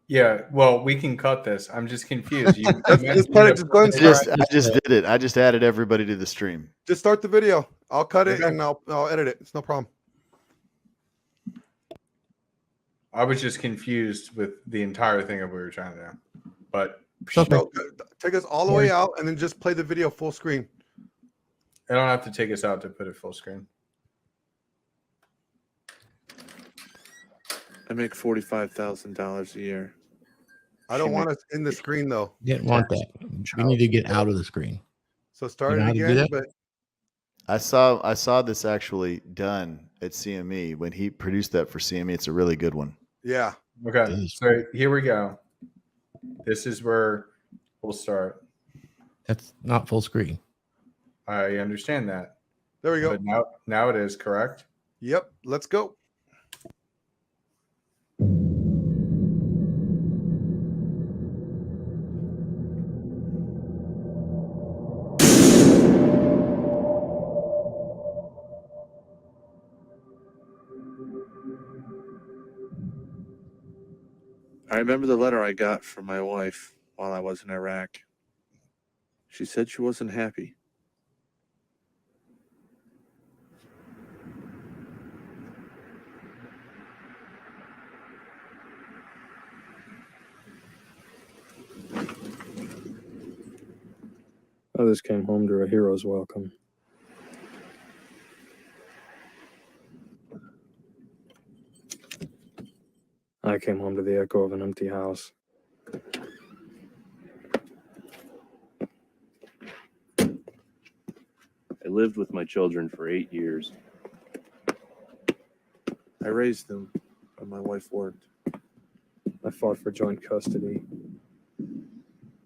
Yeah, well, we can cut this. I'm just confused. You Just cut it. Just go ahead and I just did it. I just added everybody to the stream. Just start the video. I'll cut it and I'll edit it. It's no problem. I was just confused with the entire thing that we were trying to do. But no, take us all the way out and then just play the video full screen. I don't have to take us out to put it full screen. I make $45,000 a year. I don't want us in the screen though. Didn't want that. We need to get out of the screen. So start it again. But I saw this actually done at CME when he produced that for CME. It's a really good one. Yeah. Okay. So here we go. This is where we'll start. That's not full screen. I understand that. There we go. But now it is, correct? Yep. Let's go. I remember the letter I got from my wife while I was in Iraq. She said she wasn't happy. Others came home to a hero's welcome. I came home to the echo of an empty house. I lived with my children for 8 years. I raised them, but my wife worked. I fought for joint custody.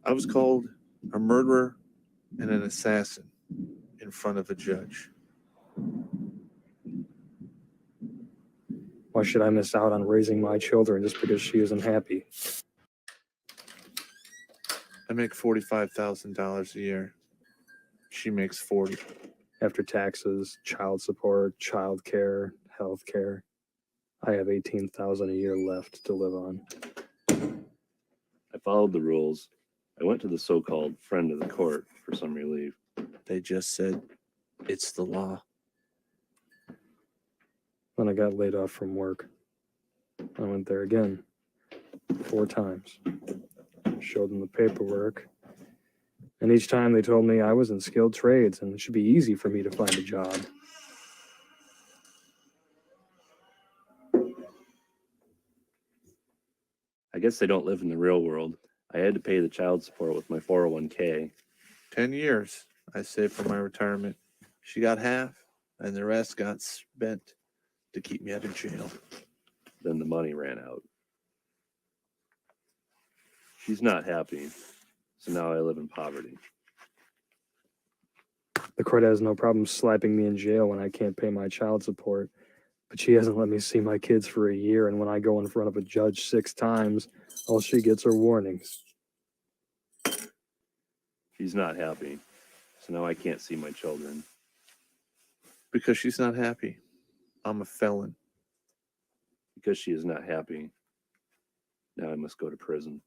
I was called a murderer and an assassin in front of a judge. Why should I miss out on raising my children just because she isn't happy? I make $45,000 a year. She makes 40. After taxes, child support, child care, health care, I have $18,000 a year left to live on. I followed the rules. I went to the so-called friend of the court for some relief. They just said, it's the law. Then I got laid off from work. I went there again, 4 times. Showed them the paperwork. And each time they told me I was in skilled trades and it should be easy for me to find a job. I guess they don't live in the real world. I had to pay the child support with my 401k. 10 years I saved for my retirement. She got half, and the rest got spent to keep me out of jail. Then the money ran out. She's not happy, so now I live in poverty. The court has no problem slapping me in jail when I can't pay my child support, but she hasn't let me see my kids for a year, and when I go in front of a judge 6 times, all she gets are warnings. She's not happy, so now I can't see my children. Because she's not happy. I'm a felon. Because she is not happy, now I must go to prison.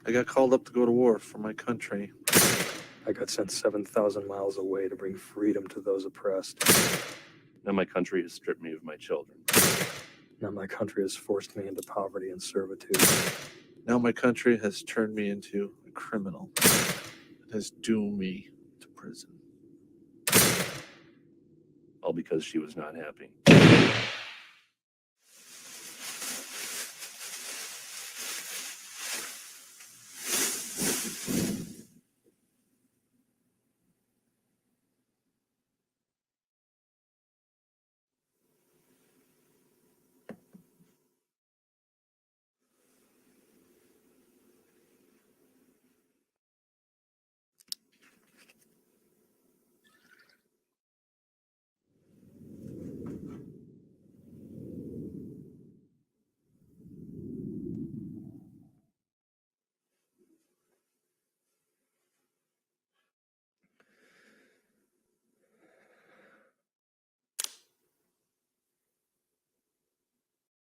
I got called up to go to war for my country. I got sent 7,000 miles away to bring freedom to those oppressed. Now my country has stripped me of my children. Now my country has forced me into poverty and servitude. Now my country has turned me into a criminal. It has doomed me to prison. All because she was not happy.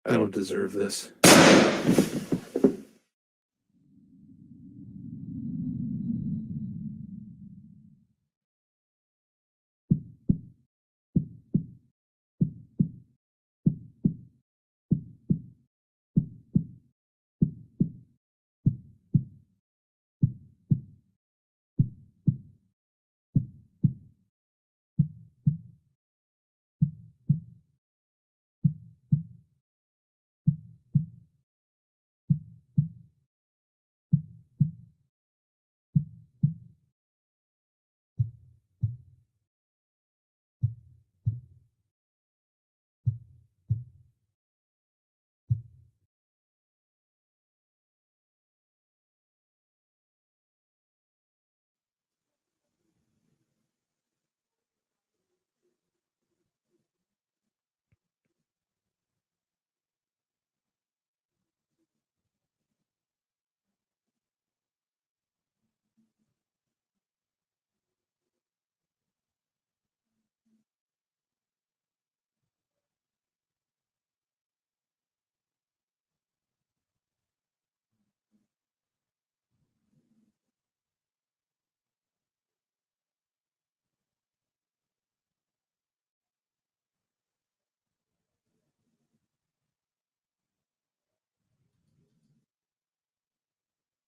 I don't deserve this.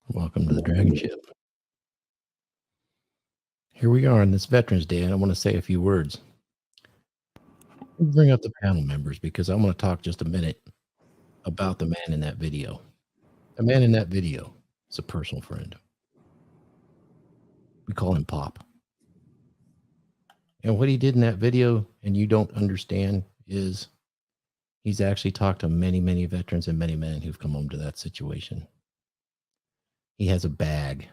Welcome to the Dragon Ship. Here we are on this Veterans Day, and I want to say a few words. We'll bring up the panel members because I want to talk just a minute about the man in that video. The man in that video is a personal friend. We call him Pop. And what he did in that video, and you don't understand, is he's actually talked to many, many veterans and many men who've come home to that situation. He has a bag.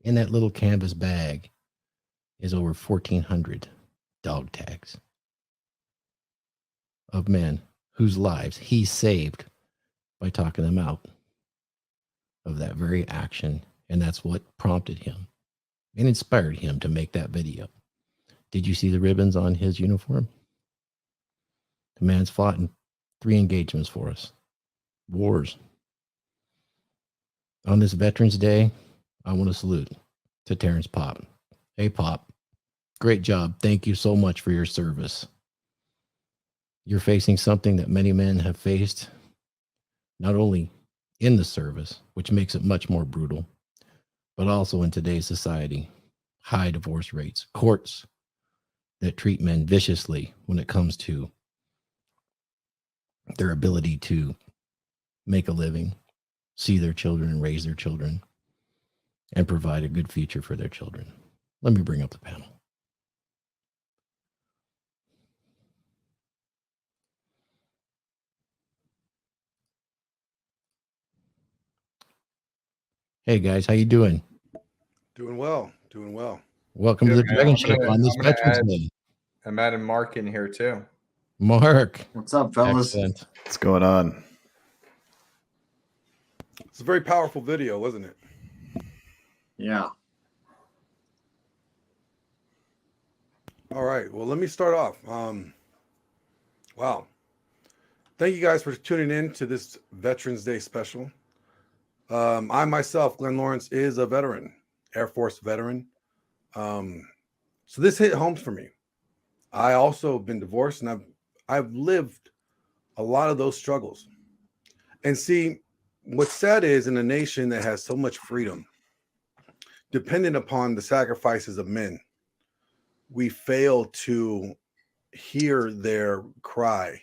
In that little canvas bag is over 1,400 dog tags of men whose lives he saved by talking them out of that very action. And that's what prompted him and inspired him to make that video. Did you see the ribbons on his uniform? The man's fought in 3 engagements for us, wars. On this Veterans Day, I want to salute to Terrence Pop. Hey, Pop, great job. Thank you so much for your service. You're facing something that many men have faced, not only in the service, which makes it much more brutal, but also in today's society. High divorce rates, courts that treat men viciously when it comes to their ability to make a living, see their children and raise their children, and provide a good future for their children. Let me bring up the panel. Hey guys, how you doing? Doing well. Doing well. Welcome to the man, Dragon I'm Ship gonna- on this I'm gonna Veterans add- Day. I'm adding Mark in here too. Mark, What's up, fellas? excellent. What's going on? It's a very powerful video, wasn't it? Yeah. All right. Well, let me start off. Wow. Thank you guys for tuning in to this Veterans Day special. I myself, Glenn Lawrence, is a veteran, Air Force veteran. So this hit home for me. I also been divorced, and I've lived a lot of those struggles. And see, what's sad is in a nation that has so much freedom, dependent upon the sacrifices of men, we fail to hear their cry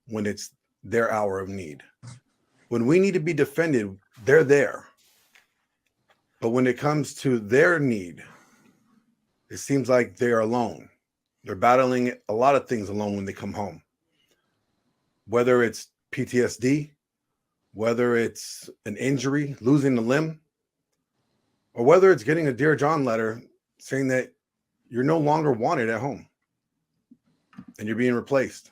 when it's their hour of need. When we need to be defended, they're there. But when it comes to their need, it seems like they're alone. They're battling a lot of things alone when they come home. Whether it's PTSD, whether it's an injury, losing a limb, or whether it's getting a Dear John letter saying that you're no longer wanted at home and you're being replaced.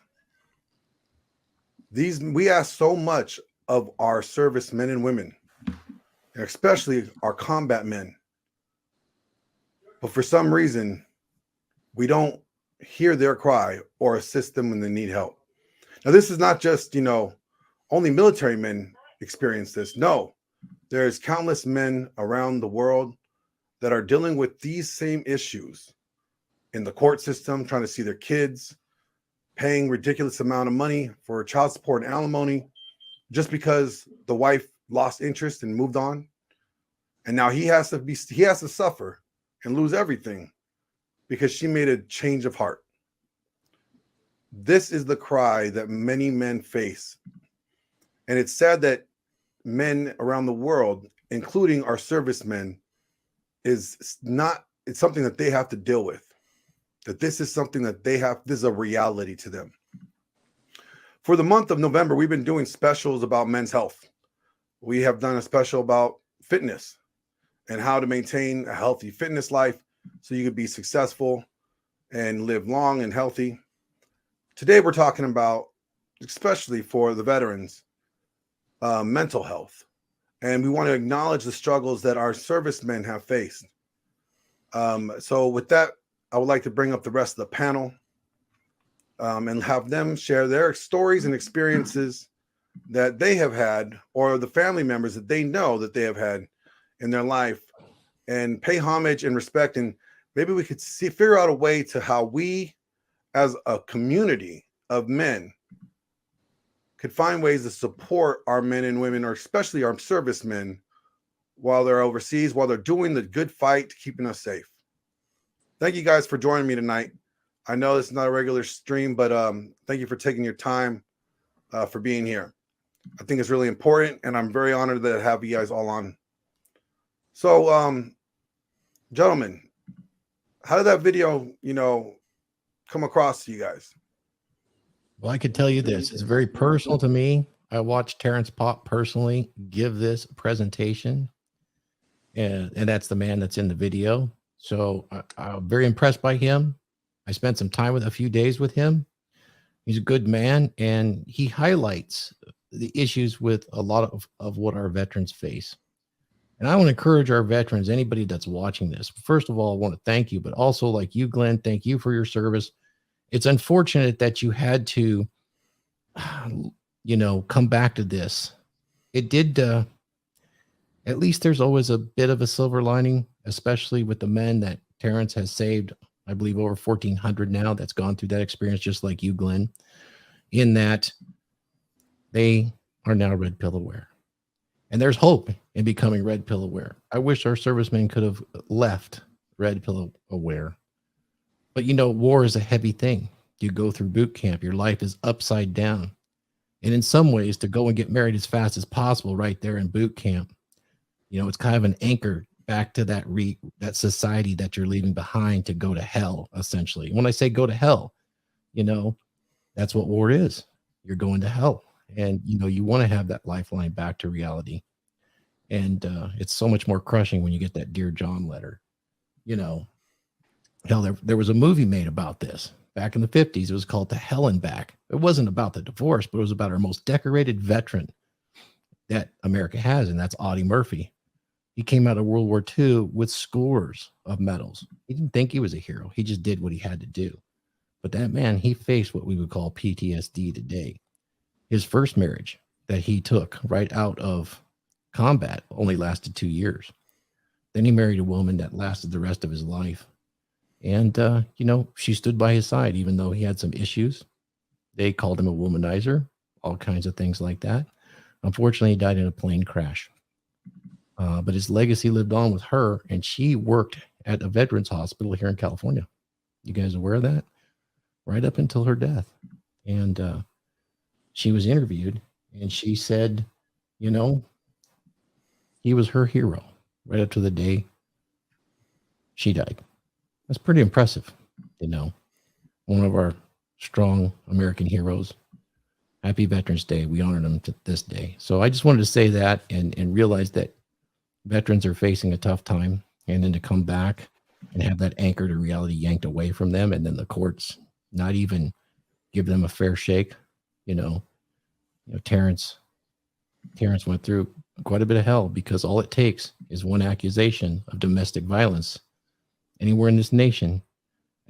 We ask so much of our servicemen and women, and especially our combat men. But for some reason, we don't hear their cry or assist them when they need help. Now, this is not just, only military men experience this. No, there's countless men around the world that are dealing with these same issues in the court system, trying to see their kids, paying ridiculous amount of money for child support and alimony just because the wife lost interest and moved on. And now he has to suffer and lose everything because she made a change of heart. This is the cry that many men face. And it's sad that men around the world, including our servicemen, it's something that they have to deal with. That this is something that this is a reality to them. For the month of November, we've been doing specials about men's health. We have done a special about fitness and how to maintain a healthy fitness life so you can be successful and live long and healthy. Today, we're talking about, especially for the veterans, mental health. And we want to acknowledge the struggles that our servicemen have faced. So with that, I would like to bring up the rest of the panel and have them share their stories and experiences that they have had, or the family members that they know that they have had in their life, and pay homage and respect. And maybe we could figure out a way to how we, as a community of men, could find ways to support our men and women, or especially our servicemen, while they're overseas, while they're doing the good fight, keeping us safe. Thank you guys for joining me tonight. I know this is not a regular stream, but thank you for taking your time for being here. I think it's really important, and I'm very honored to have you guys all on. So, gentlemen, how did that video, come across to you guys? Well, I could tell you this. It's very personal to me. I watched Terrence Pop personally give this presentation, and that's the man that's in the video. So I'm very impressed by him. I spent some time a few days with him. He's a good man, and he highlights the issues with a lot of what our veterans face. And I want to encourage our veterans, anybody that's watching this, first of all, I want to thank you, but also, like you, Glenn, thank you for your service. It's unfortunate that you had to, come back to this. It did, at least there's always a bit of a silver lining, especially with the men that Terrence has saved. I believe over 1,400 now that's gone through that experience, just like you, Glenn, in that they are now red pill aware. And there's hope in becoming red pill aware. I wish our servicemen could have left red pill aware. But war is a heavy thing. You go through boot camp, your life is upside down. And in some ways, to go and get married as fast as possible right there in boot camp, it's kind of an anchor back to that society that you're leaving behind to go to hell, essentially. When I say go to hell, that's what war is. You're going to hell. And, you want to have that lifeline back to reality. And it's so much more crushing when you get that Dear John letter. Hell, there was a movie made about this back in the 50s. It was called To Hell and Back. It wasn't about the divorce, but it was about our most decorated veteran that America has, and that's Audie Murphy. He came out of World War II with scores of medals. He didn't think he was a hero. He just did what he had to do. But that man, he faced what we would call PTSD today. His first marriage that he took right out of combat only lasted 2 years. Then he married a woman that lasted the rest of his life. And, she stood by his side, even though he had some issues. They called him a womanizer, all kinds of things like that. Unfortunately, he died in a plane crash. But his legacy lived on with her, and she worked at a veterans hospital here in California. You guys aware of that? Right up until her death. And she was interviewed, and she said, he was her hero right up to the day she died. That's pretty impressive, one of our strong American heroes. Happy Veterans Day. We honored him to this day. So I just wanted to say that and realize that veterans are facing a tough time, and then to come back and have that anchor to reality yanked away from them, and then the courts not even give them a fair shake. Terrence went through quite a bit of hell because all it takes is one accusation of domestic violence anywhere in this nation,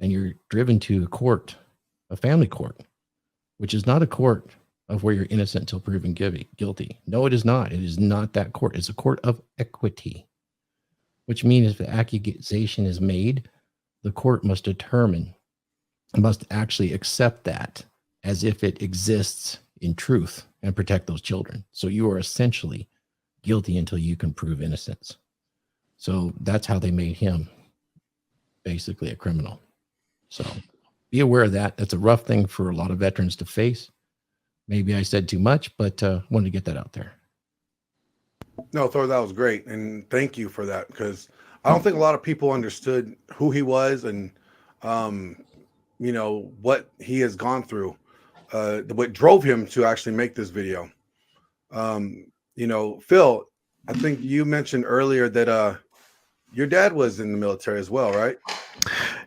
and you're driven to a court, a family court, which is not a court of where you're innocent until proven guilty. No, it is not. It is not that court. It's a court of equity, which means if the accusation is made, the court must determine, must actually accept that as if it exists in truth and protect those children. So you are essentially guilty until you can prove innocence. So that's how they made him basically a criminal. So be aware of that. That's a rough thing for a lot of veterans to face. Maybe I said too much, but wanted to get that out there. No, Thor, that was great. And thank you for that, because I don't think a lot of people understood who he was and, you know, what he has gone through, what drove him to actually make this video. You know, Phil, I think you mentioned earlier that your dad was in the military as well, right?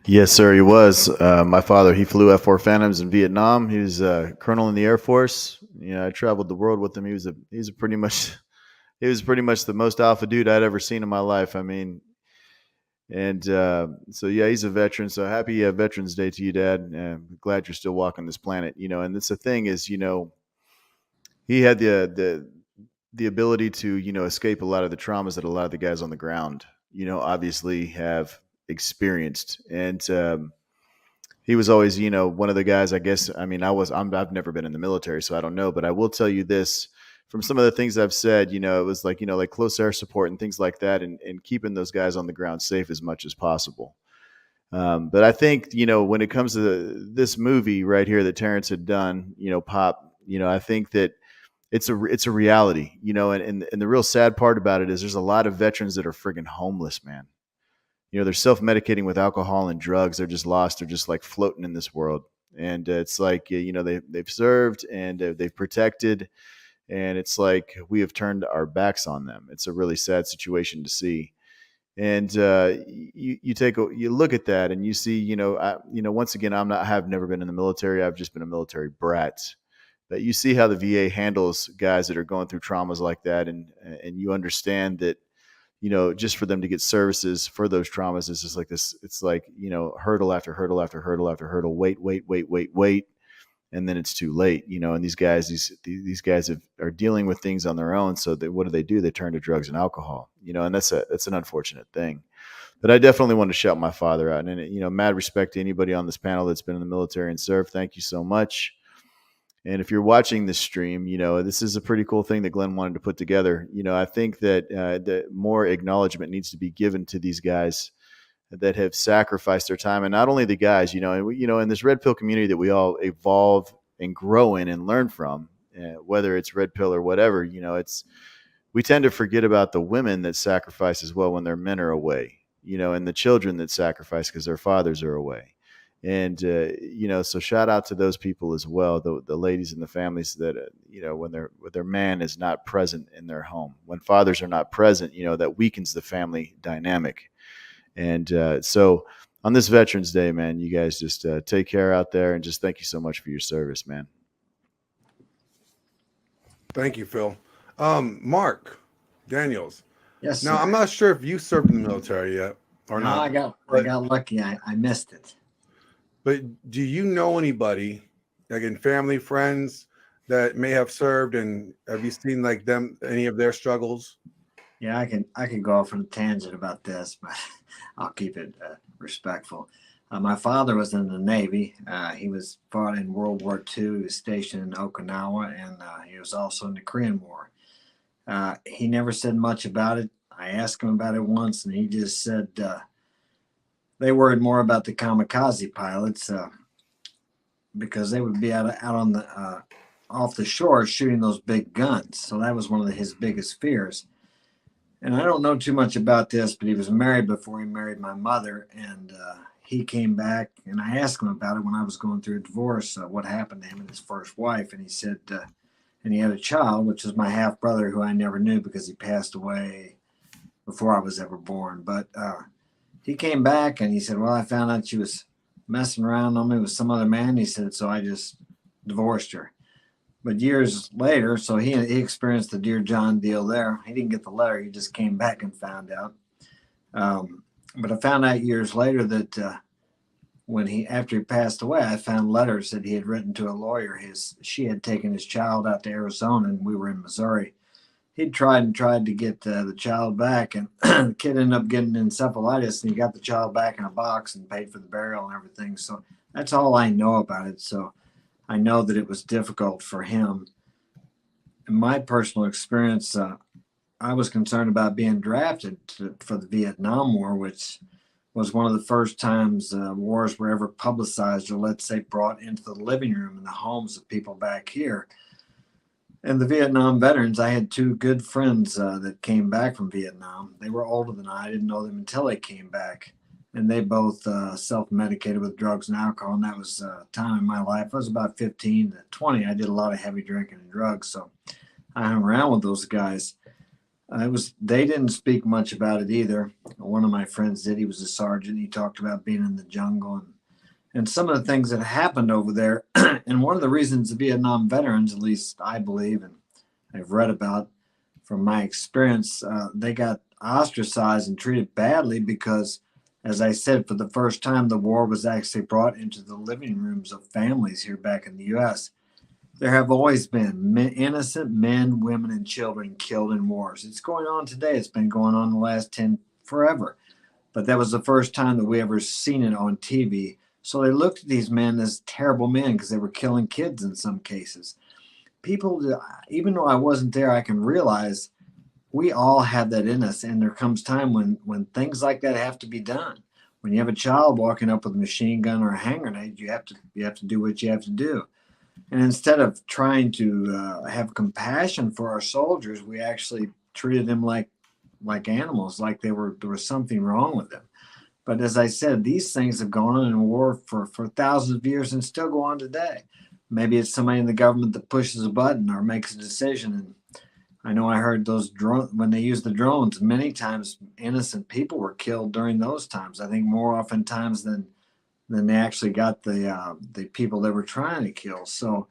Yes, sir, he was. My father, he flew F-4 Phantoms in Vietnam. He was a colonel in the Air Force. You know, I traveled the world with him. He was pretty much the most alpha dude I'd ever seen in my life. I mean, and so yeah, he's a veteran. So happy Veterans Day to you, Dad. Glad you're still walking this planet. You know, and that's the thing is, you know, he had the ability to, you know, escape a lot of the traumas that a lot of the guys on the ground, you know, obviously have experienced. And he was always, you know, one of the guys, I guess, I mean, I've never been in the military, so I don't know, but I will tell you this from some of the things I've said, you know, it was like, you know, like close air support and things like that, and keeping those guys on the ground safe as much as possible. But I think, you know, when it comes to this movie right here that Terrence had done, you know, Pop, you know, I think that it's a reality, you know, and the real sad part about it is there's a lot of veterans that are friggin' homeless, man. You know, they're self-medicating with alcohol and drugs. They're just lost. They're just like floating in this world. And it's like, you know, they've served and they've protected. And it's like we have turned our backs on them. It's a really sad situation to see. And you look at that and you see, you know, once again, I have never been in the military. I've just been a military brat. But you see how the VA handles guys that are going through traumas like that, and you understand that, you know, just for them to get services for those traumas is just like this. It's like, you know, hurdle after hurdle after hurdle after hurdle. Wait, and then it's too late. You know, and these guys are dealing with things on their own. So what do? They turn to drugs and alcohol. You know, and that's an unfortunate thing. But I definitely want to shout my father out, and you know, mad respect to anybody on this panel that's been in the military and served. Thank you so much. And if you're watching this stream, you know, this is a pretty cool thing that Glenn wanted to put together. You know, I think that more acknowledgement needs to be given to these guys that have sacrificed their time. And not only the guys, you know, in this red pill community that we all evolve and grow in and learn from, whether it's red pill or whatever, you know, we tend to forget about the women that sacrifice as well when their men are away, you know, and the children that sacrifice because their fathers are away. And, you know, so shout out to those people as well, the ladies and the families that, you know, when their man is not present in their home, when fathers are not present, you know, that weakens the family dynamic. And so on this Veterans Day, man, you guys just take care out there, and just thank you so much for your service, man. Thank you, Phil. Mark Daniels. Yes. Now, sir. I'm not sure if you served in the military yet or No, not. I got lucky. I missed it. But do you know anybody, like in family, friends, that may have served, and have you seen like any of their struggles? Yeah, I can go off on a tangent about this, but I'll keep it respectful. My father was in the Navy. He was fought in World War II. He was stationed in Okinawa, and he was also in the Korean War. He never said much about it. I asked him about it once, and he just said they worried more about the kamikaze pilots because they would be out on the off the shore shooting those big guns. So that was one of his biggest fears. And I don't know too much about this, but he was married before he married my mother, and he came back, and I asked him about it when I was going through a divorce, what happened to him and his first wife, and he said, and he had a child, which is my half brother, who I never knew because he passed away before I was ever born. But he came back and he said, well, I found out she was messing around on me with some other man. He said, so I just divorced her. But years later, so he experienced the Dear John deal there. He didn't get the letter. He just came back and found out. But I found out years later that after he passed away, I found letters that he had written to a lawyer. She had taken his child out to Arizona, and we were in Missouri. He'd tried to get the child back, and the kid ended up getting encephalitis, and he got the child back in a box and paid for the burial and everything. So that's all I know about it. So I know that it was difficult for him. In my personal experience, I was concerned about being drafted for the Vietnam War, which was one of the first times wars were ever publicized, or let's say brought into the living room in the homes of people back here. And the Vietnam veterans, I had two good friends that came back from Vietnam. They were older than I didn't know them until they came back. And they both self-medicated with drugs and alcohol. And that was a time in my life. I was about 15 to 20. I did a lot of heavy drinking and drugs. So I hung around with those guys. They didn't speak much about it either. One of my friends did. He was a sergeant. He talked about being in the jungle and some of the things that happened over there. And one of the reasons the Vietnam veterans, at least I believe, and I've read about from my experience, they got ostracized and treated badly because, as I said, for the first time, the war was actually brought into the living rooms of families here back in the U.S. There have always been innocent men, women, and children killed in wars. It's going on today. It's been going on the last 10 forever. But that was the first time that we ever seen it on TV. So they looked at these men as terrible men because they were killing kids in some cases. People, even though I wasn't there, I can realize we all have that in us. And there comes time when things like that have to be done. When you have a child walking up with a machine gun or a hand grenade, you have to do what you have to do. And instead of trying to have compassion for our soldiers, we actually treated them like animals, like there was something wrong with them. But as I said, these things have gone on in war for thousands of years and still go on today. Maybe it's somebody in the government that pushes a button or makes a decision. And I know I heard those drones, when they used the drones, many times innocent people were killed during those times. I think more oftentimes than they actually got the people they were trying to kill. So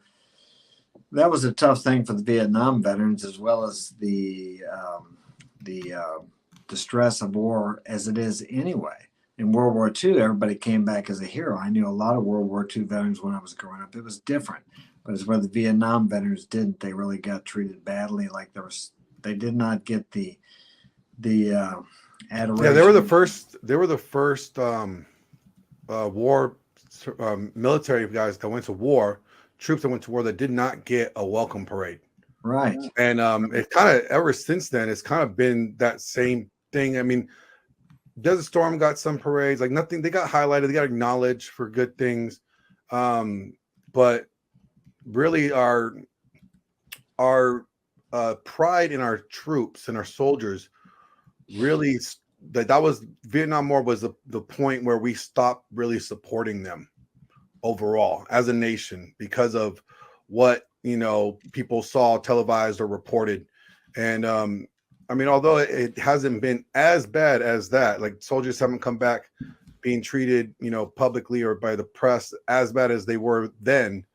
that was a tough thing for the Vietnam veterans, as well as the stress of war as it is anyway. In World War II, everybody came back as a hero. I knew a lot of World War II veterans when I was growing up. It was different, but it's where the Vietnam veterans didn't. They really got treated badly. They did not get the adoration. Yeah, they were the first. They were the first war military guys that went to war. Troops that went to war that did not get a welcome parade. Right. And it kind of ever since then, it's kind of been that same thing. I mean, Desert Storm got some parades, like nothing. They got highlighted, they got acknowledged for good things, but really our pride in our troops and our soldiers really that was Vietnam War was the point where we stopped really supporting them overall as a nation because of what people saw televised or reported. And I mean, although it hasn't been as bad as that, like soldiers haven't come back being treated, publicly or by the press as bad as they were then.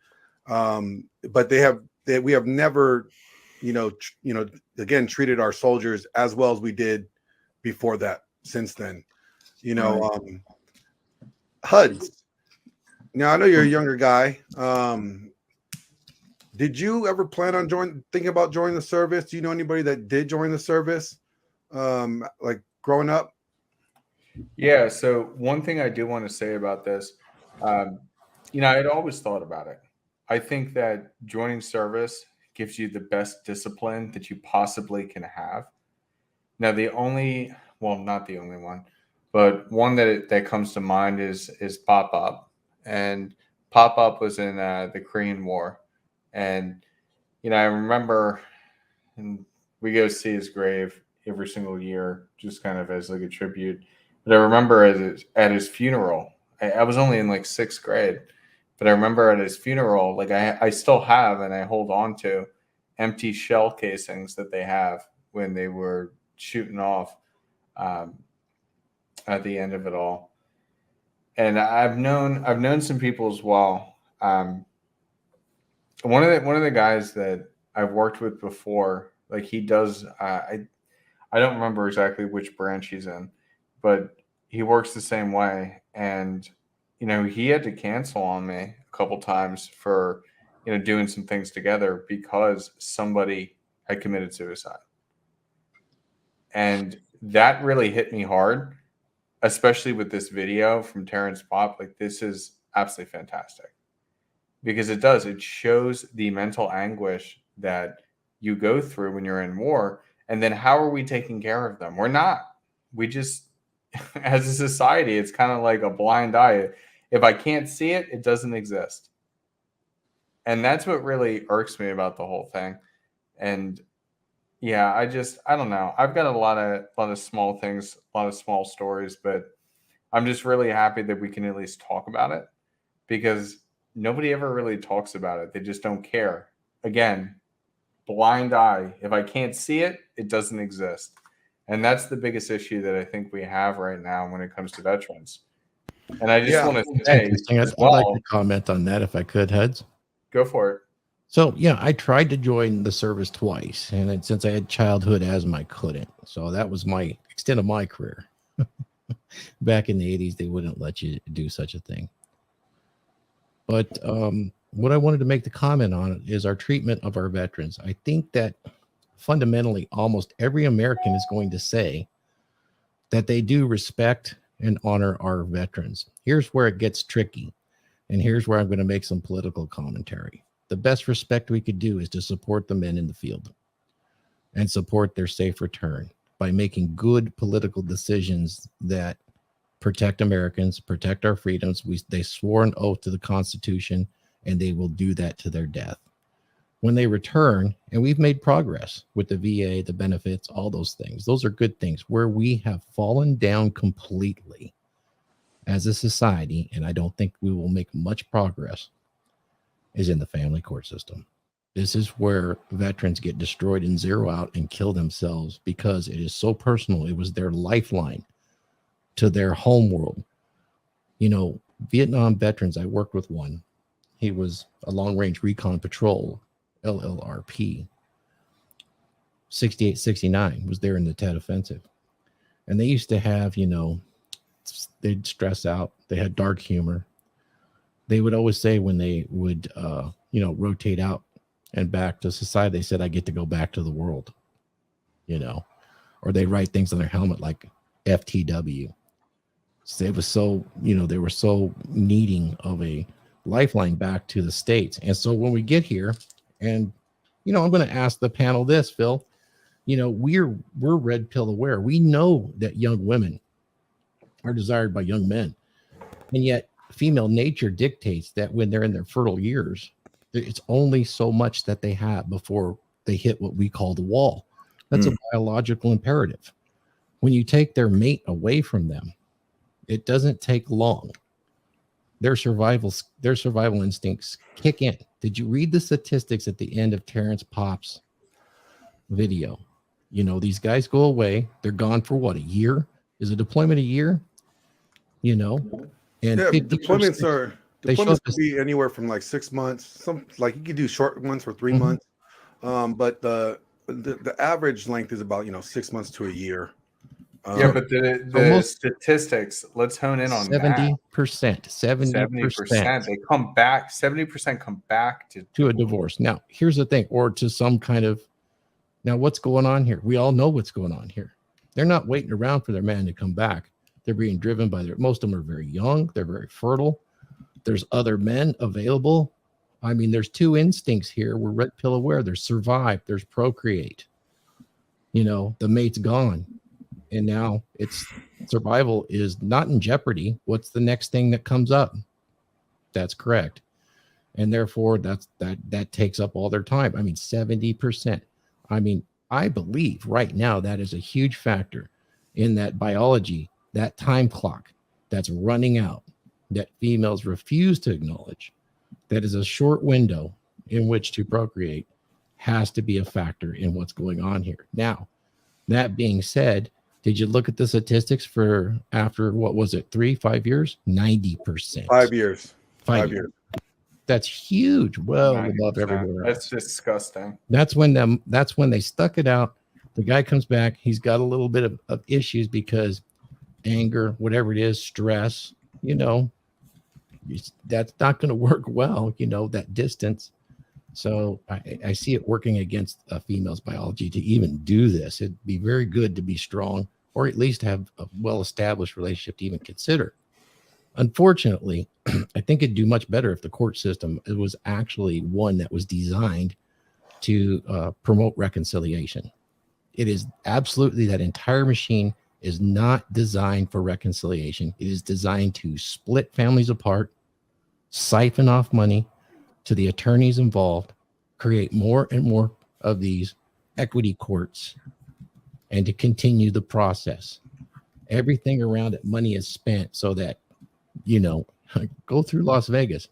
But we have never, again, treated our soldiers as well as we did before that. Since then, HUDs. Now I know you're a younger guy. Did you ever plan on thinking about joining the service? Do you know anybody that did join the service, like growing up? Yeah. So one thing I do want to say about this, I had always thought about it. I think that joining service gives you the best discipline that you possibly can have. Now, not the only one, but one that comes to mind is Pop Up. And Pop Up was in the Korean War. And, I remember, and we go see his grave every single year, just kind of as like a tribute. But I remember at his funeral, I was only in like 6th grade, but I remember at his funeral, like I still have, and I hold on to empty shell casings that they have when they were shooting off at the end of it all. And I've known some people as well. One of the guys that I've worked with before, like he does, I don't remember exactly which branch he's in, but he works the same way. And he had to cancel on me a couple times for, doing some things together because somebody had committed suicide. And that really hit me hard, especially with this video from Terrence Pop. Like, this is absolutely fantastic because it shows the mental anguish that you go through when you're in war. And then how are we taking care of them? We're not. We just, as a society, it's kind of like a blind eye. If I can't see it, it doesn't exist. And that's what really irks me about the whole thing. And yeah, I don't know. I've got a lot of small things, a lot of small stories, but I'm just really happy that we can at least talk about it because nobody ever really talks about it. They just don't care. Again, blind eye. If I can't see it, it doesn't exist. And that's the biggest issue that I think we have right now when it comes to veterans. And I just want to say, I'd like to comment on that if I could, Heads. Go for it. So yeah, I tried to join the service twice, and since I had childhood asthma, I couldn't. So that was my extent of my career. Back in the 80s, they wouldn't let you do such a thing. But what I wanted to make the comment on is our treatment of our veterans. I think that fundamentally, almost every American is going to say that they do respect and honor our veterans. Here's where it gets tricky, and here's where I'm going to make some political commentary. The best respect we could do is to support the men in the field and support their safe return by making good political decisions that protect Americans, protect our freedoms. They swore an oath to the Constitution, and they will do that to their death. When they return, and we've made progress with the VA, the benefits, all those things. Those are good things. Where we have fallen down completely as a society, and I don't think we will make much progress, is in the family court system. This is where veterans get destroyed and zero out and kill themselves because it is so personal. It was their lifeline to their home world. Vietnam veterans, I worked with one. He was a long-range recon patrol, LLRP. 68, 69 was there in the Tet Offensive. And they used to have, they'd stress out. They had dark humor. They would always say when they would, rotate out and back to society, they said, I get to go back to the world, or they write things on their helmet like FTW. So it was so, they were so needing of a lifeline back to the States. And so when we get here and, I'm going to ask the panel this, Phil, we're red pill aware. We know that young women are desired by young men. And yet female nature dictates that when they're in their fertile years, it's only so much that they have before they hit what we call the wall. That's a biological imperative. When you take their mate away from them, it doesn't take long. Their survival instincts kick in. Did you read the statistics at the end of Terrence Pop's video? These guys go away. They're gone for what, a year? Is a deployment a year? And deployments could be anywhere from like 6 months. Some like you could do short ones for 3 months, but the average length is about 6 months to a year. Yeah, but the statistics. Let's hone in on 70%. 70%. They come back. 70% come back to a divorce. Now, here's the thing, or to some kind of. Now, what's going on here? We all know what's going on here. They're not waiting around for their man to come back. They're being driven by most of them are very young. They're very fertile. There's other men available. I mean, there's two instincts here. We're red pill aware. There's survive. There's procreate. The mate's gone. And now it's survival is not in jeopardy. What's the next thing that comes up? That's correct. And therefore that takes up all their time. I mean, 70%. I mean, I believe right now that is a huge factor in that biology, that time clock that's running out, that females refuse to acknowledge, that is a short window in which to procreate, has to be a factor in what's going on here. Now, that being said, did you look at the statistics for after, what was it, 3-5 years? 90%. 5 years. 5 years. That's huge. Well, we love everywhere else. That's disgusting. That's when they stuck it out. The guy comes back. He's got a little bit of issues because anger, whatever it is, stress, That's not going to work well, that distance. So I see it working against a female's biology to even do this. It'd be very good to be strong, or at least have a well-established relationship to even consider. Unfortunately, I think it'd do much better if the court system was actually one that was designed to promote reconciliation. It is absolutely, that entire machine is not designed for reconciliation. It is designed to split families apart, siphon off money to the attorneys involved, create more and more of these equity courts, and to continue the process. Everything around it, money is spent so that, go through Las Vegas.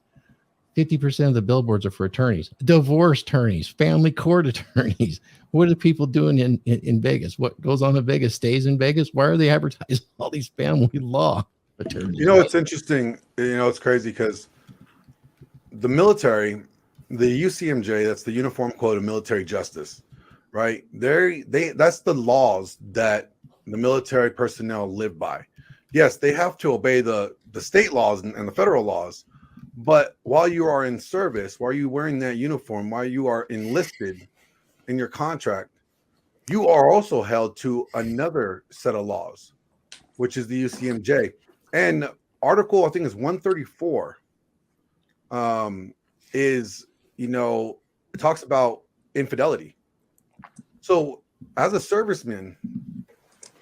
50% of the billboards are for attorneys, divorce attorneys, family court attorneys. What are people doing in Vegas? What goes on in Vegas stays in Vegas. Why are they advertising all these family law attorneys? It's interesting. It's crazy because the military, the UCMJ, that's the Uniform Code of Military Justice, right? That's the laws that the military personnel live by. Yes, they have to obey the state laws and the federal laws, but while you are in service, while you're wearing that uniform, while you are enlisted in your contract, you are also held to another set of laws, which is the UCMJ. And Article, I think, is 134. It talks about infidelity. So as a serviceman,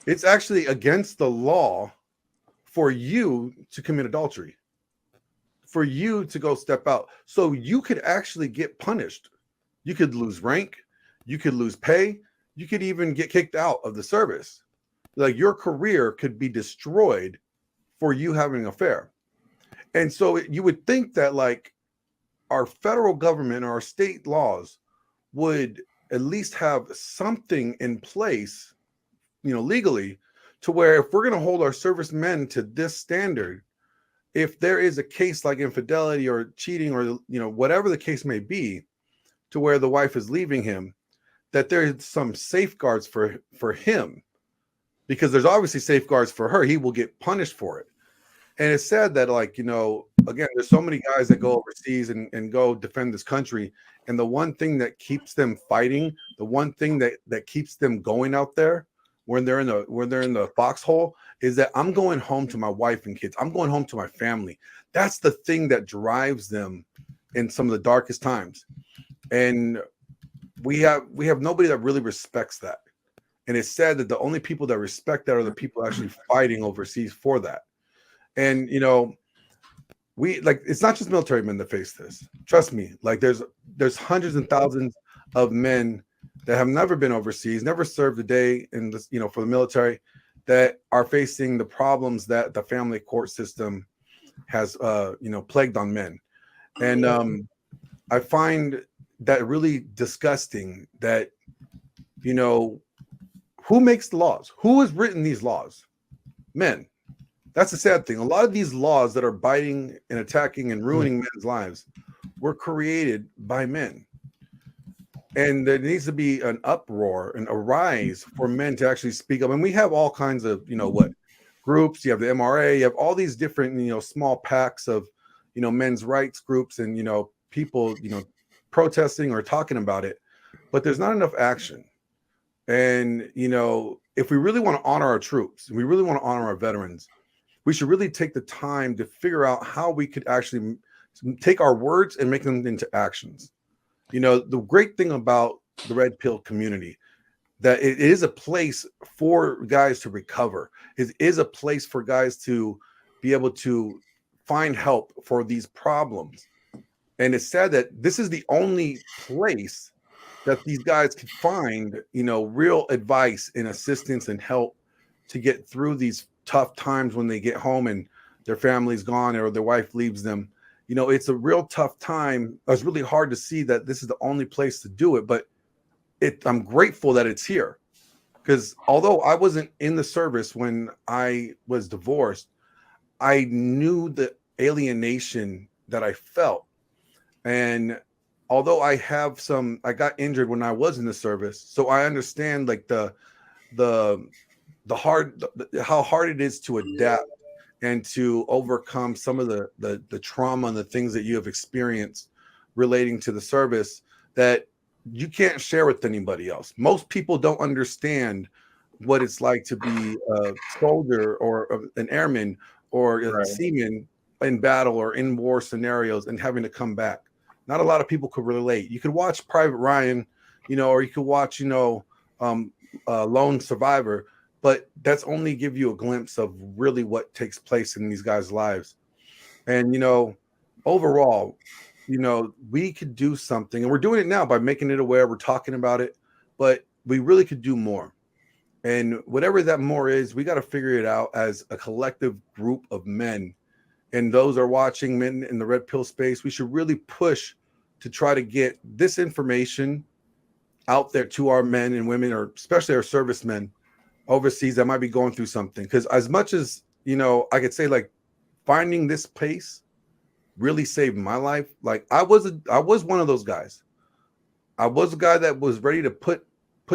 it's actually against the law for you to commit adultery, for you to go step out. So you could actually get punished. You could lose rank, you could lose pay, you could even get kicked out of the service. Like, your career could be destroyed for you having an affair. And so you would think that, like, our federal government or our state laws would at least have something in place, legally, to where if we're going to hold our servicemen to this standard, if there is a case like infidelity or cheating or, whatever the case may be, to where the wife is leaving him, that there's some safeguards for him, because there's obviously safeguards for her. He will get punished for it. And it's sad that, like, again, there's so many guys that go overseas and go defend this country. And the one thing that keeps them fighting, the one thing that keeps them going out there when they're in the foxhole, is that I'm going home to my wife and kids. I'm going home to my family. That's the thing that drives them in some of the darkest times. And we have nobody that really respects that. And it's sad that the only people that respect that are the people actually fighting overseas for that. And it's not just military men that face this. Trust me. Like, there's hundreds and thousands of men that have never been overseas, never served a day in this, for the military, that are facing the problems that the family court system has, plagued on men. And I find that really disgusting that, who makes the laws? Who has written these laws? Men. That's the sad thing. A lot of these laws that are biting and attacking and ruining men's lives were created by men. And there needs to be an uproar and a rise for men to actually speak up. And we have all kinds of, groups. You have the MRA, you have all these different, small packs of, men's rights groups and, people, protesting or talking about it. But there's not enough action. And, if we really want to honor our troops, and we really want to honor our veterans, we should really take the time to figure out how we could actually take our words and make them into actions. The great thing about the Red Pill community, that it is a place for guys to recover. It is a place for guys to be able to find help for these problems. And it's sad that this is the only place that these guys can find, real advice and assistance and help to get through these tough times when they get home and their family's gone or their wife leaves them. It's a real tough time. It's really hard to see that this is the only place to do it, but I'm grateful that it's here, because although I wasn't in the service when I was divorced, I knew the alienation that I felt. And although I got injured when I was in the service, so I understand like how hard it is to adapt and to overcome some of the trauma and the things that you have experienced relating to the service that you can't share with anybody else. Most people don't understand what it's like to be a soldier or an airman or a Right. seaman in battle or in war scenarios and having to come back. Not a lot of people could relate. You could watch Private Ryan, or you could watch, Lone Survivor, but that's only give you a glimpse of really what takes place in these guys' lives. And, overall, we could do something, and we're doing it now by making it aware. We're talking about it, but we really could do more. And whatever that more is, we got to figure it out as a collective group of men. And those are watching, men in the red pill space. We should really push to try to get this information out there to our men and women, or especially our servicemen overseas that might be going through something. Because as much as, I could say, like, finding this place really saved my life. Like, I was one of those guys. I was a guy that was ready to put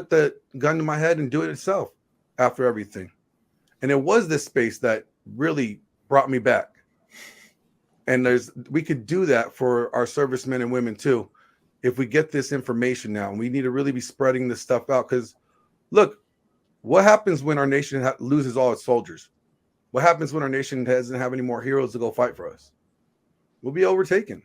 the gun to my head and do it itself after everything. And it was this space that really brought me back. And we could do that for our servicemen and women too, if we get this information now. And we need to really be spreading this stuff out. Because look, what happens when our nation loses all its soldiers? What happens when our nation doesn't have any more heroes to go fight for us? We'll be overtaken.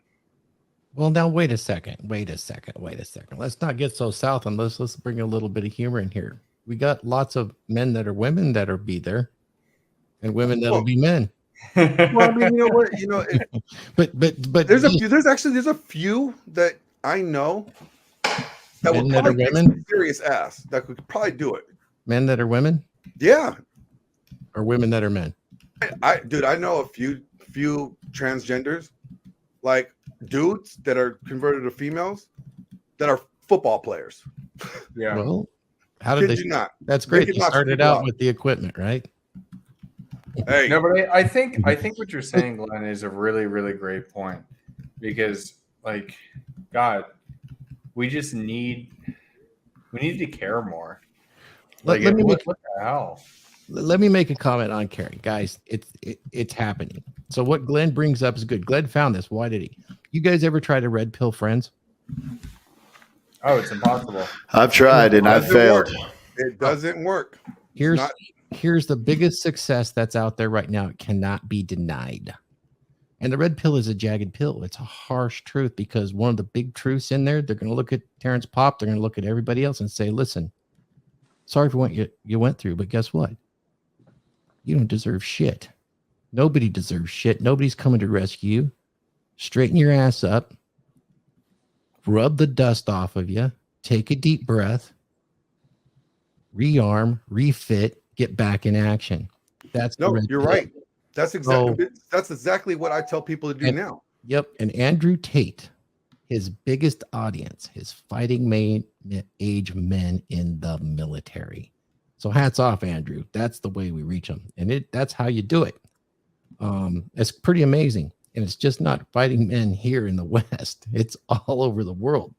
Well, now wait a second. Let's not get so south, and let's bring a little bit of humor in here. We got lots of men that are women that'll be there, and women that'll be men. Well, I mean, you know what? But there's a few that I know that men would that are probably kick women, some serious ass that could probably do it. men that are women, Yeah, or women that are men. I know a few transgenders, like dudes that are converted to females that are football players. Yeah. Well, how did Kid they? you not? That's great. could You knock started people out out. with the equipment, right? Hey, No, but I think what you're saying, Glenn, is a really, really great point, because, like, God, we need to care more. Let Like, me what make the hell? let me make a comment on caring, guys. It's happening. So what Glenn brings up is good. Glenn found this. Why did he? You guys ever try to red pill friends? Oh, it's impossible. I've tried and I've doesn't failed. work. It doesn't work. Here's the biggest success that's out there right now. It cannot be denied. And the red pill is a jagged pill. It's a harsh truth, because one of the big truths in there, they're going to look at Terrence Popp, they're going to look at everybody else and say, listen, sorry for what you went through, but guess what? You don't deserve shit. Nobody deserves shit. Nobody's coming to rescue you. Straighten your ass up. Rub the dust off of you. Take a deep breath. Rearm, refit, get back in action. That's the No, red you're pill. right. That's exactly what I tell people to do now. Yep. And Andrew Tate, his biggest audience, his fighting age men in the military. So hats off, Andrew. That's the way we reach them. And that's how you do it. It's pretty amazing. And it's just not fighting men here in the West. It's all over the world.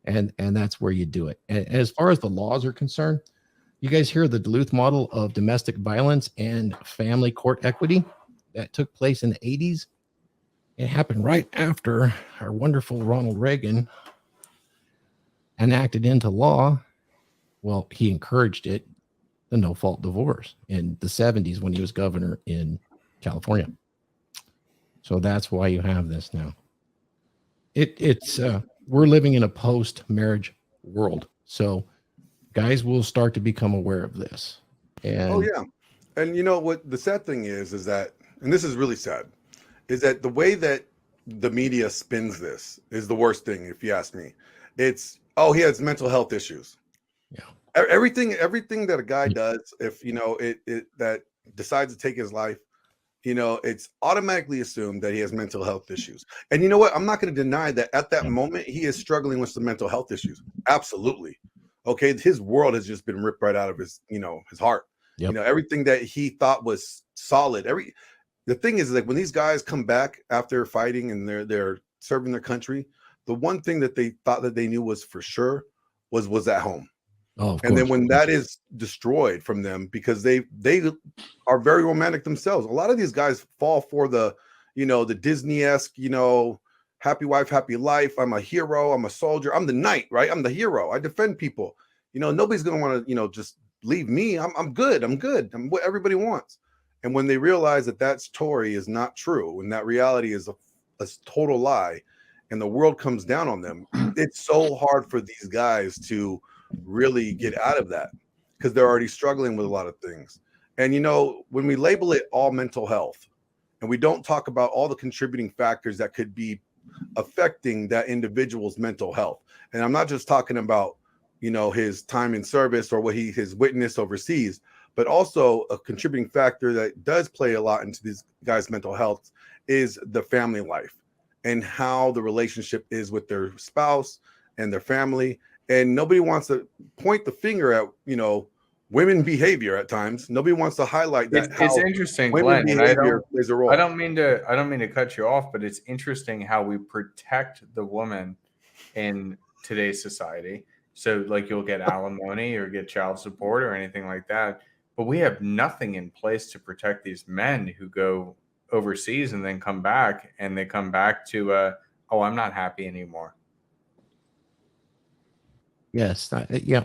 And that's where you do it. And as far as the laws are concerned, you guys hear the Duluth model of domestic violence and family court equity that took place in the 80s? It happened right after our wonderful Ronald Reagan enacted into law. Well, he encouraged it, the no-fault divorce in the 70s when he was governor in California. So that's why you have this now. It's we're living in a post-marriage world. So guys will start to become aware of this. And Oh yeah. And you know what the sad thing is that, and this is really sad, is that the way that the media spins this is the worst thing, if you ask me. It's, oh, he has mental health issues. Yeah. Everything that a guy does, if that decides to take his life, it's automatically assumed that he has mental health issues. And you know what? I'm not going to deny that at that moment he is struggling with some mental health issues. Absolutely. Okay, his world has just been ripped right out of his heart. Yep. Everything that he thought was solid. The thing is, like, when these guys come back after fighting and they're serving their country, the one thing that they thought that they knew was for sure was at home. Oh, of And then course. when that is destroyed from them, because they are very romantic themselves, a lot of these guys fall for the, the Disney-esque, happy wife, happy life. I'm a hero. I'm a soldier. I'm the knight, right? I'm the hero. I defend people. Nobody's gonna want to, just leave me. I'm good. I'm good. I'm what everybody wants. And when they realize that story is not true, and that reality is a total lie, and the world comes down on them, it's so hard for these guys to really get out of that, because they're already struggling with a lot of things. And when we label it all mental health, and we don't talk about all the contributing factors that could be affecting that individual's mental health, and I'm not just talking about his time in service or what he has witnessed overseas, but also a contributing factor that does play a lot into these guys' mental health is the family life, and how the relationship is with their spouse and their family. And nobody wants to point the finger at women behavior at times. Nobody wants to highlight that It's interesting, women Glenn, and behavior plays a role. I don't mean to cut you off, but it's interesting how we protect the woman in today's society. So like you'll get alimony or get child support or anything like that, but we have nothing in place to protect these men who go overseas and then come back, and they come back to oh, I'm not happy anymore. Yes. Yeah.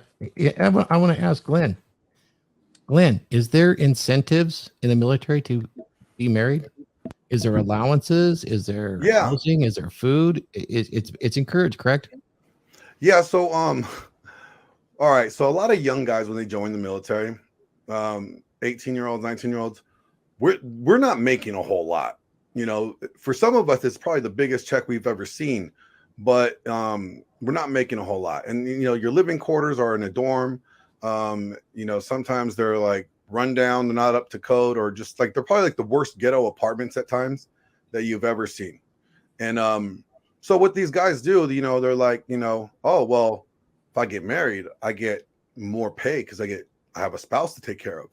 I want to ask Glenn. Glenn, is there incentives in the military to be married? Is there allowances? Is there housing? Is there food? It's encouraged, correct? Yeah. So all right. So a lot of young guys, when they join the military, 18-year-olds, 19-year-olds, we're not making a whole lot. For some of us, it's probably the biggest check we've ever seen, but we're not making a whole lot. And your living quarters are in a dorm. Sometimes they're like run down, they're not up to code, or just like they're probably like the worst ghetto apartments at times that you've ever seen. And so what these guys do, they're like, oh well, if I get married, I get more pay because I have a spouse to take care of.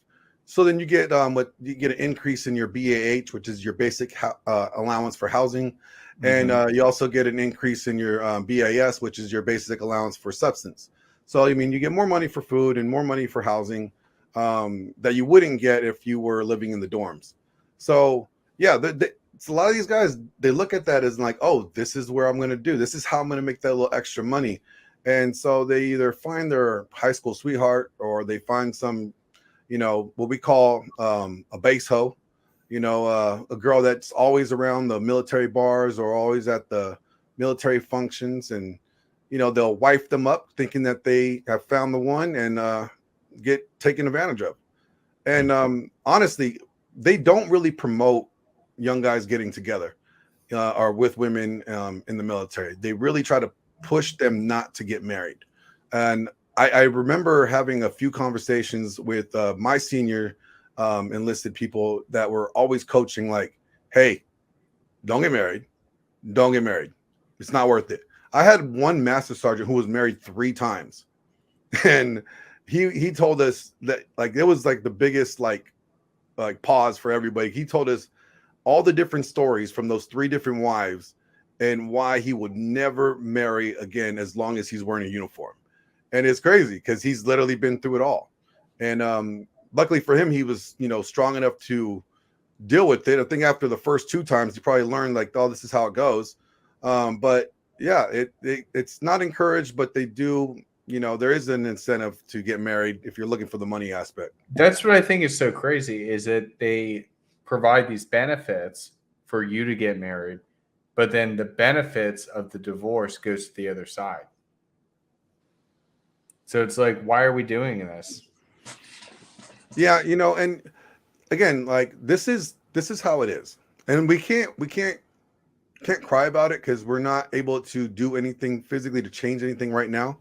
So then you get an increase in your BAH, which is your basic allowance for housing, and you also get an increase in your BAS, which is your basic allowance for substance. So I mean, you get more money for food and more money for housing that you wouldn't get if you were living in the dorms. So yeah, it's a lot of these guys, they look at that as like, oh, this is where I'm going to do. This is how I'm going to make that little extra money. And so they either find their high school sweetheart, or they find some, what we call a base hoe, a girl that's always around the military bars or always at the military functions, and they'll wife them up thinking that they have found the one, and get taken advantage of. And honestly, they don't really promote young guys getting together or with women in the military. They really try to push them not to get married. And I remember having a few conversations with my senior enlisted people that were always coaching, like, hey, don't get married. Don't get married. It's not worth it. I had one master sergeant who was married 3 times. And he told us that, like, it was like the biggest like pause for everybody. He told us all the different stories from those 3 different wives and why he would never marry again as long as he's wearing a uniform. And it's crazy because he's literally been through it all. And luckily for him, he was, strong enough to deal with it. I think after the first 2 times, he probably learned like, oh, this is how it goes. But yeah, it's not encouraged, but they do, there is an incentive to get married if you're looking for the money aspect. That's what I think is so crazy, is that they provide these benefits for you to get married, but then the benefits of the divorce goes to the other side. So it's like, why are we doing this? Yeah, and again, like this is how it is. And we can't cry about it because we're not able to do anything physically to change anything right now.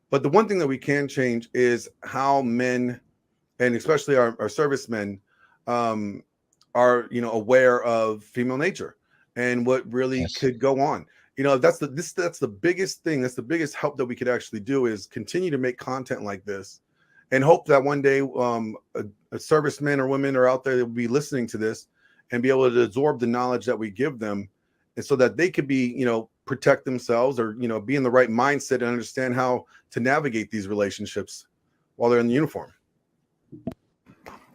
But the one thing that we can change is how men, and especially our servicemen, are aware of female nature and what really could go on. That's the biggest thing. That's the biggest help that we could actually do, is continue to make content like this, and hope that one day a serviceman or women are out there that will be listening to this and be able to absorb the knowledge that we give them, and so that they could be, protect themselves, or be in the right mindset and understand how to navigate these relationships while they're in the uniform.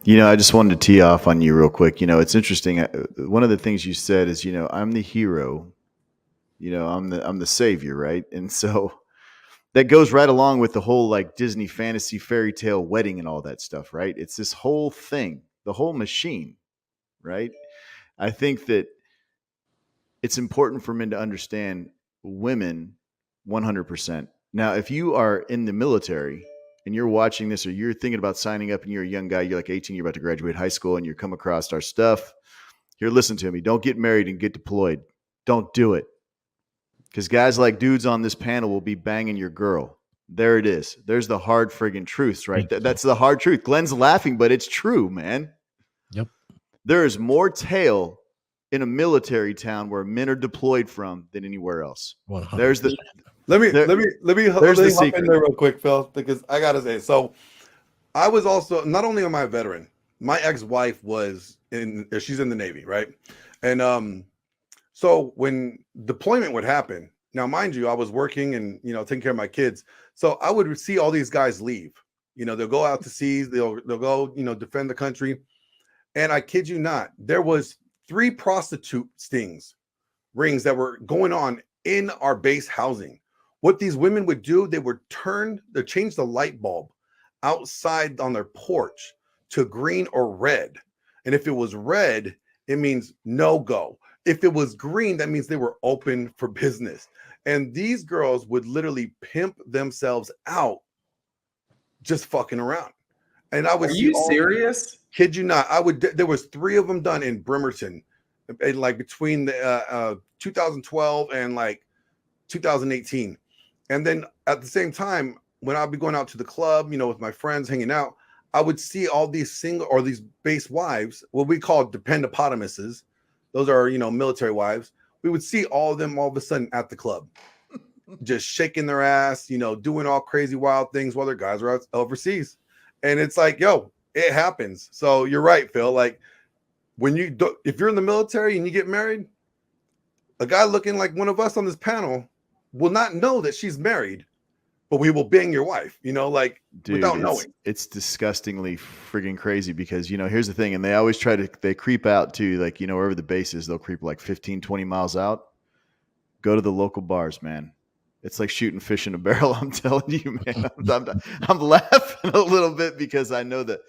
You know, I just wanted to tee off on you real quick. You know, it's interesting. One of the things you said is, you know, I'm the hero. You know, I'm the savior, right? And so that goes right along with the whole like Disney fantasy fairy tale wedding and all that stuff, right? It's this whole thing, the whole machine, right? I think that it's important for men to understand women 100%. Now, if you are in the military and you're watching this or you're thinking about signing up and you're a young guy, you're like 18, you're about to graduate high school and you come across our stuff, here, listen to me. Don't get married and get deployed. Don't do it. Because guys like dudes on this panel will be banging your girl. There it is. There's the hard friggin' truths, right? That's the hard truth. Glenn's laughing, but it's true, man. Yep. There is more tail in a military town where men are deployed from than anywhere else. 100%. There's the Let me there's hop the in secret. there real quick, Phil, because I gotta say, so I was also not only am I a veteran, my ex-wife she's in the Navy, right? And so when deployment would happen, now mind you, I was working and taking care of my kids, so I would see all these guys leave. They'll go out to seas, they'll go defend the country, and I kid you not, there was 3 prostitute rings that were going on in our base housing. What these women would do, they would change the light bulb outside on their porch to green or red. And if it was red, it means no go. If it was green, that means they were open for business. And these girls would literally pimp themselves out just fucking around. And I would Are you serious? Kid you not. There was 3 of them done in Bremerton, like between the 2012 and like 2018. And then at the same time, when I'd be going out to the club, with my friends hanging out, I would see all these single or these base wives, what we call dependopotamuses. Those are, military wives. We would see all of them all of a sudden at the club, just shaking their ass, doing all crazy wild things while their guys are out overseas. And it's like, yo, it happens. So you're right, Phil. Like if you're in the military and you get married, a guy looking like one of us on this panel will not know that she's married, but we will bang your wife, Dude, without knowing. It's disgustingly friggin' crazy because, here's the thing. And they always they creep out to like, wherever the base is, they'll creep like 15, 20 miles out. Go to the local bars, man. It's like shooting fish in a barrel. I'm telling you, man. I'm laughing a little bit because I know that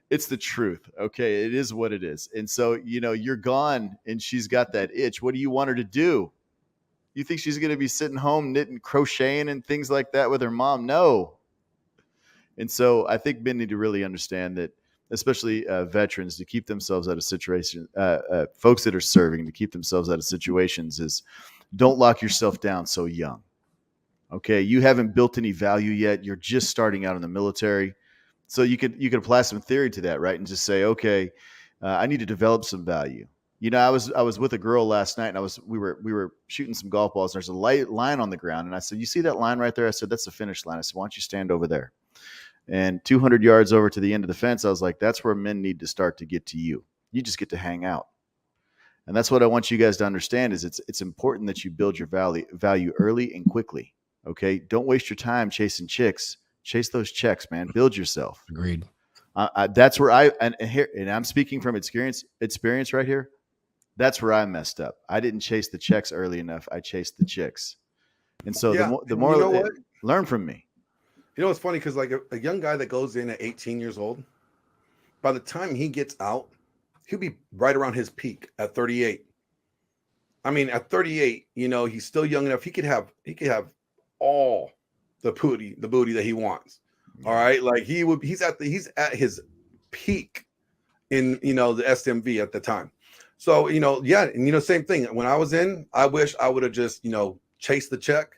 it's the truth. Okay. It is what it is. And so, you're gone and she's got that itch. What do you want her to do? You think she's going to be sitting home knitting, crocheting and things like that with her mom? No. And so I think men need to really understand that, especially veterans, to keep themselves out of situation, folks that are serving, to keep themselves out of situations is don't lock yourself down so young. Okay. You haven't built any value yet. You're just starting out in the military. So you could apply some theory to that, right? And just say, okay, I need to develop some value. I was with a girl last night and we were shooting some golf balls. And there's a line on the ground. And I said, you see that line right there? I said, that's the finish line. I said, why don't you stand over there? And 200 yards over to the end of the fence, I was like, that's where men need to start to get to you. You just get to hang out. And that's what I want you guys to understand is it's important that you build your value early and quickly. Okay. Don't waste your time chasing chicks. Chase those checks, man. Build yourself. Agreed. That's where and I'm speaking from experience right here. That's where I messed up. I didn't chase the checks early enough. I chased the chicks. And so the more learn from me. It's funny because like a young guy that goes in at 18 years old, by the time he gets out, he'll be right around his peak at 38. I mean, at 38, he's still young enough. He could have all the booty that he wants. All right. Like he's at his peak in, the SMV at the time. So, and same thing. When I was in, I wish I would have just, chased the check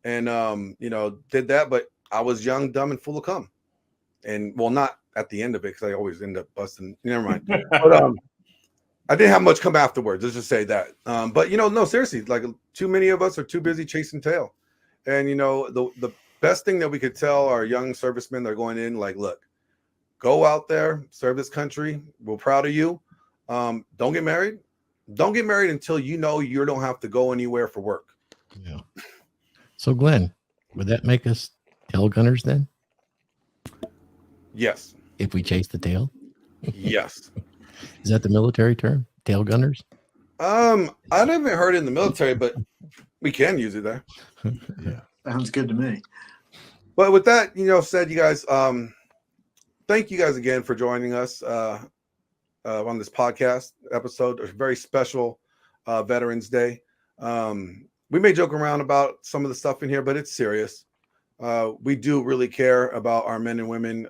and, did that. But I was young, dumb, and full of cum. And well, not at the end of it because I always end up busting. Never mind. But I didn't have much come afterwards. Let's just say that. But no, seriously, like too many of us are too busy chasing tail. And the best thing that we could tell our young servicemen that are going in, like, look, go out there, serve this country. We're proud of you. Don't get married. Don't get married until you don't have to go anywhere for work. Yeah. So Glenn, would that make us tail gunners then? Yes. If we chase the tail, Yes. is that the military term? Tail gunners? I haven't heard it in the military, but we can use it there. Yeah. Sounds good to me. But with that, said, you guys, thank you guys again for joining us on this podcast episode, a very special Veterans Day. We may joke around about some of the stuff in here, but it's serious. We do really care about our men and women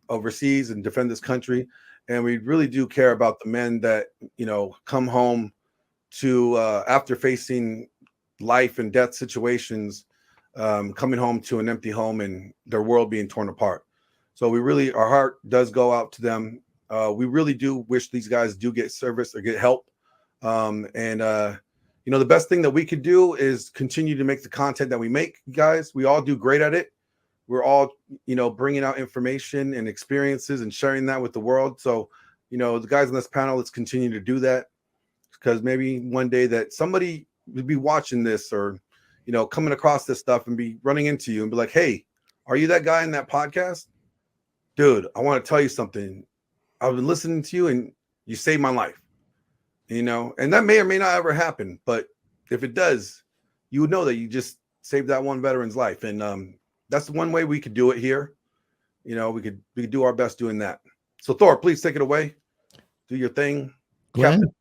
overseas and defend this country. And we really do care about the men that, come home to after facing life and death situations, coming home to an empty home and their world being torn apart. So our heart does go out to them. We really do wish these guys do get service or get help. The best thing that we could do is continue to make the content that we make, guys. We all do great at it. We're all, bringing out information and experiences and sharing that with the world. So, the guys on this panel, let's continue to do that, because maybe one day that somebody would be watching this or, coming across this stuff and be running into you and be like, hey, are you that guy in that podcast? Dude, I want to tell you something. I've been listening to you and you saved my life, and that may or may not ever happen. But if it does, you would know that you just saved that one veteran's life. And that's one way we could do it here. We could do our best doing that. So Thor, please take it away. Do your thing. Glenn, Captain.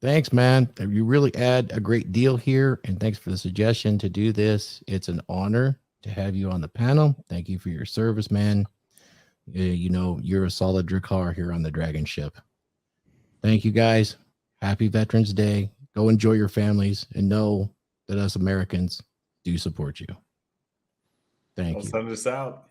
thanks, man. You really add a great deal here. And thanks for the suggestion to do this. It's an honor to have you on the panel. Thank you for your service, man. You're a solid Drakkar here on the Dragon Ship. Thank you, guys. Happy Veterans Day. Go enjoy your families and know that us Americans do support you. Thank I'll you. send us out.